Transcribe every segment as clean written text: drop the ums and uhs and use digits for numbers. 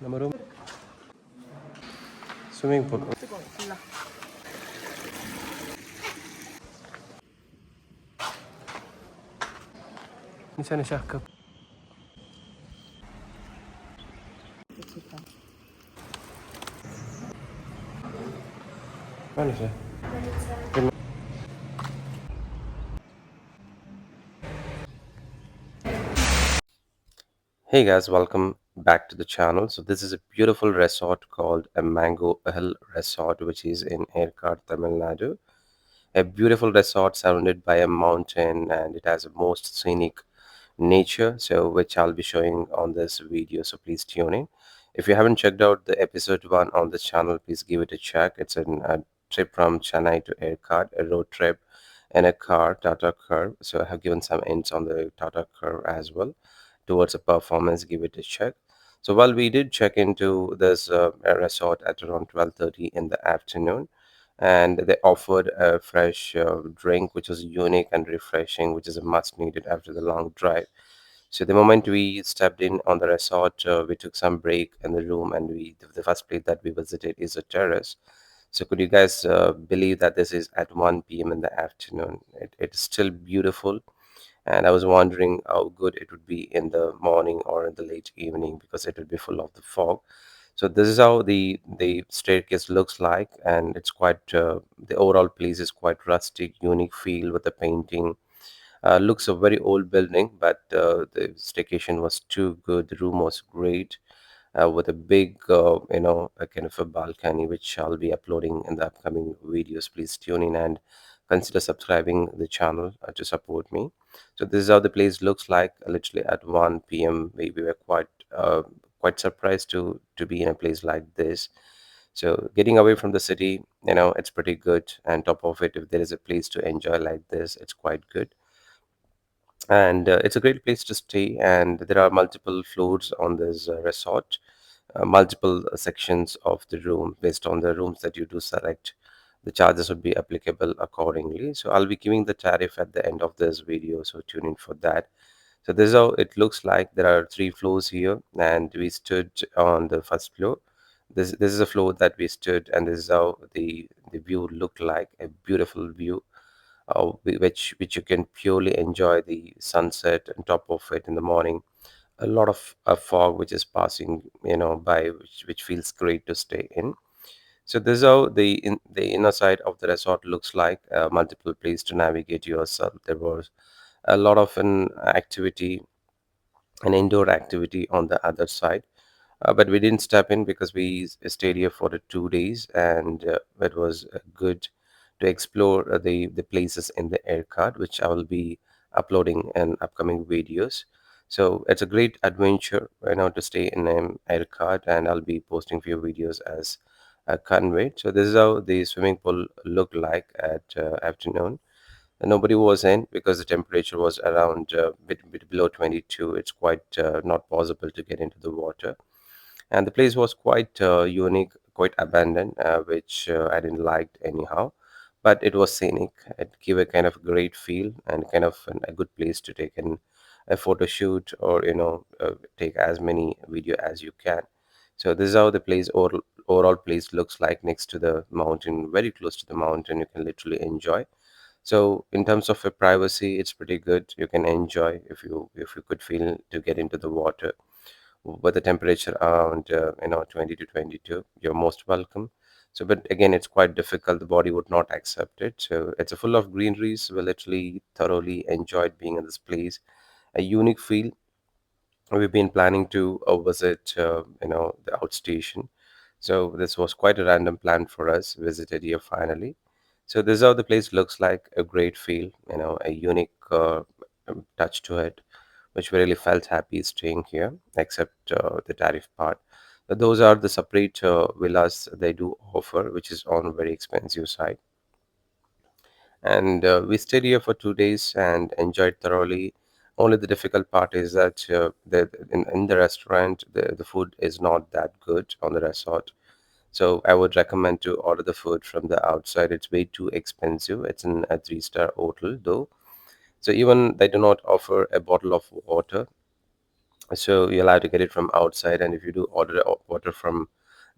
நம்ம room swimming pool Nisha Nisha cup Nisha Hey guys, welcome back to the channel. So this is a beautiful resort called a Mango Hill Resort, which is in Yercaud, Tamil Nadu. A beautiful resort surrounded by a mountain, and it has a most scenic nature, so which I'll be showing on this video. So please tune in. If you haven't checked out the episode 1 on this channel, please give it a check. It's a trip from Chennai to Yercaud, a road trip in a car, Tata car. So I have given some hints on the Tata car as well towards a performance. Give it a check. So while we did check into this resort at around 12:30 in the afternoon, and they offered a fresh drink which was unique and refreshing, which is a must needed after the long drive. So the moment we stepped in on the resort, we took some break in the room, and the first place that we visited is a terrace. So could you guys believe that this is at 1 p.m. in the afternoon? It is still beautiful, and I was wondering how good it would be in the morning or in the late evening because it would be full of the fog. So this is how the staircase looks like, and it's quite the overall place is quite rustic, unique feel with the painting. Looks a very old building, but the staycation was too good. The room was great, with a big, a kind of a balcony, which I'll be uploading in the upcoming videos. Please tune in and consider subscribing the channel to support me. So this is how the place looks like. Literally at 1 p.m. We were quite surprised to be in a place like this. So getting away from the city, it's pretty good. And top of it, if there is a place to enjoy like this, it's quite good, and it's a great place to stay. And there are multiple floors on this resort, multiple sections of the room. Based on the rooms that you do select, the charges would be applicable accordingly. So I'll be giving the tariff at the end of this video, so tune in for that. So this is how it looks like. There are 3 floors here, and we stood on the first floor. This is a floor that we stood, and this is how the view looked like. A beautiful view, which you can purely enjoy the sunset on top of it in the morning. A lot of fog which is passing by, which feels great to stay in. So this is how the inner side of the resort looks like. Multiple place to navigate yourself. There was a lot of an activity, an indoor activity on the other side, but we didn't step in because we stayed here for the 2 days, and it was good to explore the places in the air card, which I will be uploading in upcoming videos. So it's a great adventure, to stay in an air card, and I'll be posting few videos as I can't wait. So this is how the swimming pool looked like at afternoon. And nobody was in because the temperature was around bit below 22. It's quite not possible to get into the water, and the place was quite unique, quite abandoned, which I didn't like anyhow. But it was scenic. It gave a kind of great feel and kind of a good place to take a photo shoot, or take as many video as you can. So this is how the place overall place looks like, next to the mountain, very close to the mountain. You can literally enjoy. So in terms of a privacy, it's pretty good. You can enjoy if you could feel to get into the water with the temperature around 20 to 22. You're most welcome. So but again, it's quite difficult. The body would not accept it. So it's a full of greeneries. We literally thoroughly enjoyed being in this place. A unique feel. We've been planning to visit the outstation. So this was quite a random plan for us. Visited here finally. So this is how the place looks like. A great feel, a unique touch to it, which we really felt happy staying here, except the tariff part. But those are the separate villas they do offer, which is on a very expensive side. And we stayed here for 2 days and enjoyed thoroughly. Only the difficult part is that in the restaurant, the food is not that good on the resort. So I would recommend to order the food from the outside. It's way too expensive. It's in a three-star hotel though. So even they do not offer a bottle of water So you're allowed to get it from outside, and if you do order water from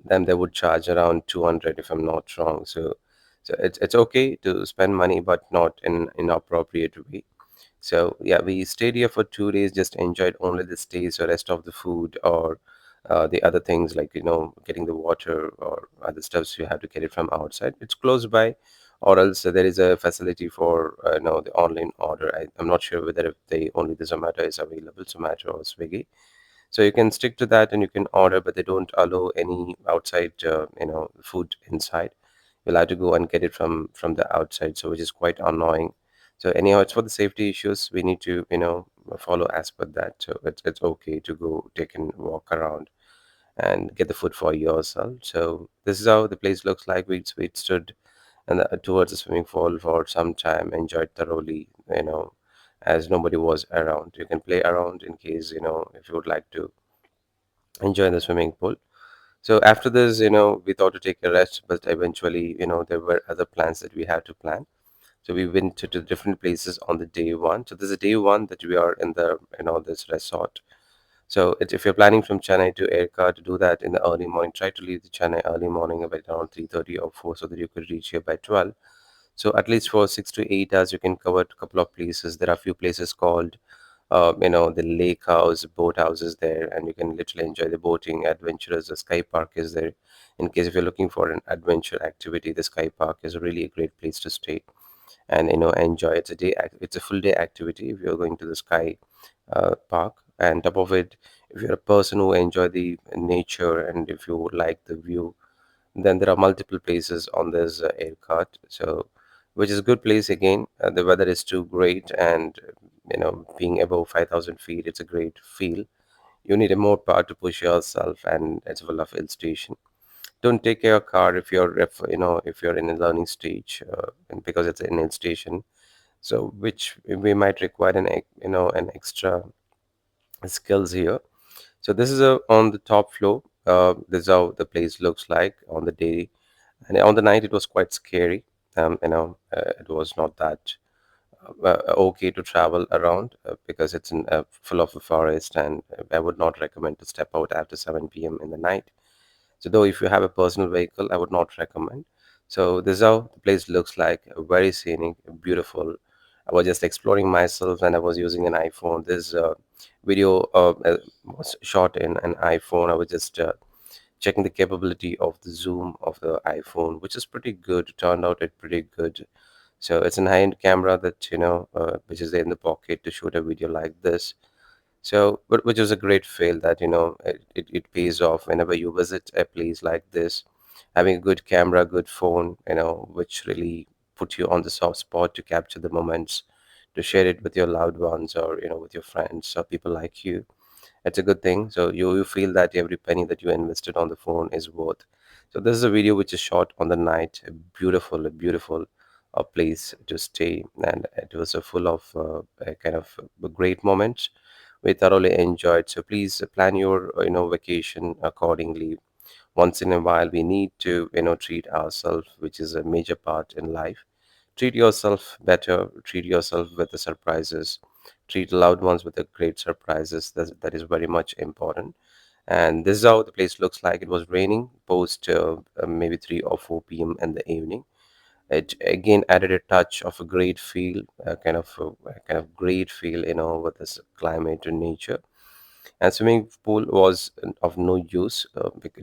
them, they would charge around 200 if I'm not wrong. So it's okay to spend money, but not in inappropriate way. So yeah, we stayed here for 2 days, just enjoyed only the stay. So rest of the food or the other things like getting the water or other stuffs you have to get it from outside. It's close by, or else there is a facility for the online order. I'm not sure whether if they only the Zomato is available, Zomato or Swiggy. So you can stick to that and you can order, but they don't allow any outside food inside. You'll have to go and get it from the outside, so which is quite annoying. So anyhow, it's for the safety issues. We need to follow as per that. So it's okay to go take and walk around and get the food for yourself. So this is how the place looks like. We stood and towards the swimming pool for some time, enjoyed thoroughly. As nobody was around, you can play around in case if you would like to enjoy the swimming pool. So after this, we thought to take a rest, but eventually, there were other plans that we had to plan. So we went to different places on the day one. So this is day one that we are in the this resort. So if you're planning from Chennai to Yercaud to do that in the early morning, try to leave the Chennai early morning about around 3:30 or 4 so that you could reach here by 12. So at least for 6 to 8 hours, you can cover a couple of places. There are a few places called, the lake house, boat houses there, and you can literally enjoy the boating, adventures. The sky park is there. In case if you're looking for an adventure activity, the sky park is really a great place to stay and enjoy. It's a full day activity if you're going to the sky park. And top of it, if you're a person who enjoy the nature and if you like the view, then there are multiple places on this aircart, so which is a good place again. The weather is too great, and being above 5,000 feet, it's a great feel. You need a more power to push yourself, and it's full of hill station. Don't take your car if you're in a learning stage, and because it's an hill station, so which we might require an extra skills here. So this is on the top floor. This is how the place looks like on the day, and on the night it was quite scary. It was not that okay to travel around because it's full of a forest, and I would not recommend to step out after 7 p.m. in the night. So though if you have a personal vehicle, I would not recommend. So this is how the place looks like, very scenic, beautiful. I was just exploring myself and I was using an iPhone. This video was shot in an iPhone. I was just checking the capability of the zoom of the iPhone, which is pretty good. Turned out it pretty good. So it's an high-end camera that which is there in the pocket to shoot a video like this. So, but which was a great fail that it pays off whenever you visit a place like this. Having a good camera, good phone, which really put you on the soft spot to capture the moments, to share it with your loved ones or with your friends or people like you. It's a good thing. So you feel that every penny that you invested on the phone is worth. So this is a video which is shot on the night. A beautiful place to stay, and it was full of a kind of great moments. We thoroughly enjoyed. So please plan your vacation accordingly. Once in a while, we need to treat ourselves, which is a major part in life. Treat yourself better. Treat yourself with the surprises. Treat loved ones with the great surprises. That is very much important. And this is how the place looks like. It was raining post maybe 3 or 4 p.m. in the evening. It again added a touch of a great feel, a kind of great feel, with this climate and nature. And swimming pool was of no use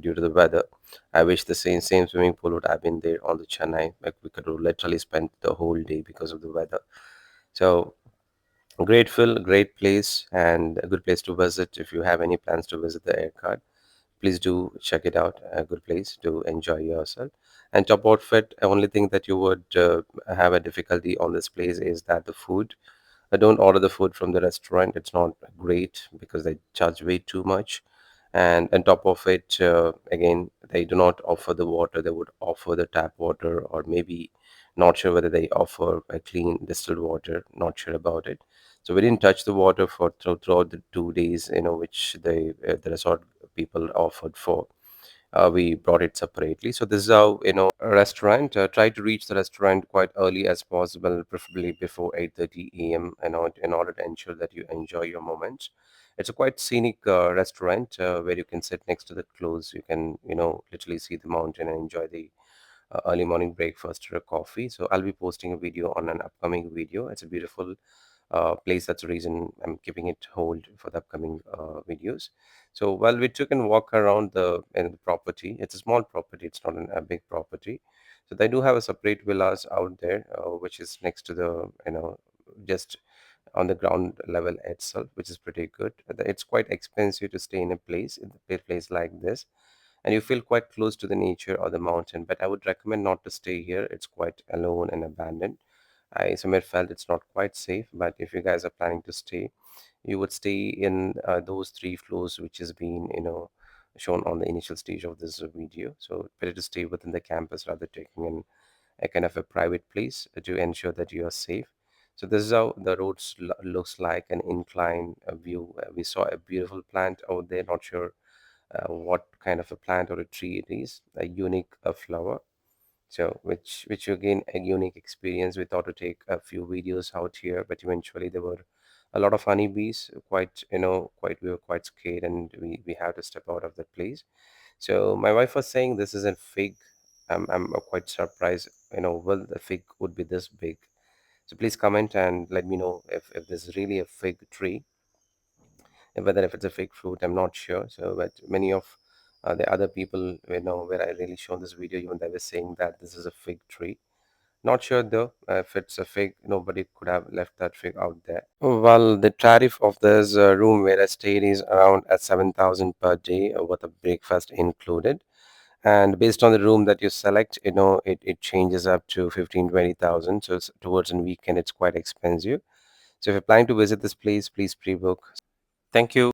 due to the weather. I wish the same swimming pool would have been there on the Chennai. Like we could have literally spent the whole day because of the weather. So grateful, great place, and a good place to visit if you have any plans to visit the aircard. Please do check it out. A good place to enjoy yourself. And top outfit, only thing that you would have a difficulty on this place is that the food. Don't order the food from the restaurant. It's not great because they charge way too much. And on top of it, again, they do not offer the water. They would offer the tap water, or maybe not sure whether they offer a clean distilled water. Not sure about it. So we didn't touch the water throughout the 2 days, which the resort people offered for. we brought it separately. So this is how, a restaurant. Try to reach the restaurant quite early as possible, preferably before 8:30 a.m. In order to ensure that you enjoy your moments. It's a quite scenic restaurant where you can sit next to the clothes. You can, literally see the mountain and enjoy the early morning breakfast or a coffee. So I'll be posting a video on an upcoming video. It's a beautiful place. That's the reason I'm keeping it hold for the upcoming videos. So while we took and walk around the property, it's a small property. It's not a big property. So they do have a separate villas out there, which is next to just on the ground level itself, which is pretty good. It's quite expensive to stay in a place like this, and you feel quite close to the nature or the mountain. But I would recommend not to stay here. It's quite alone and abandoned. I somewhere felt it's not quite safe, but if you guys are planning to stay, you would stay in those three floors, which has been, shown on the initial stage of this video. So better to stay within the campus rather taking in a kind of a private place to ensure that you are safe. So this is how the roads looks like an incline view. We saw a beautiful plant out there. Not sure what kind of a plant or a tree it is. A unique flower, so which again a unique experience. We thought to take a few videos out here, but eventually there were a lot of honeybees. Quite, quite, we were quite scared, and we had to step out of that place. So my wife was saying this is a fig. I'm quite surprised, well, the fig would be this big. So please comment and let me know if this is really a fig tree, and whether if it's a fig fruit. I'm not sure. So but many of the other people, where I really shown this video, even they were saying that this is a fig tree. Not sure though if it's a fig. Nobody could have left that fig out there. Well, the tariff of this room where I stayed is around at 7,000 per day with a breakfast included. And based on the room that you select, it changes up to 15-20,000. So towards a weekend, it's quite expensive. So if you're planning to visit this place, please pre-book. Thank you.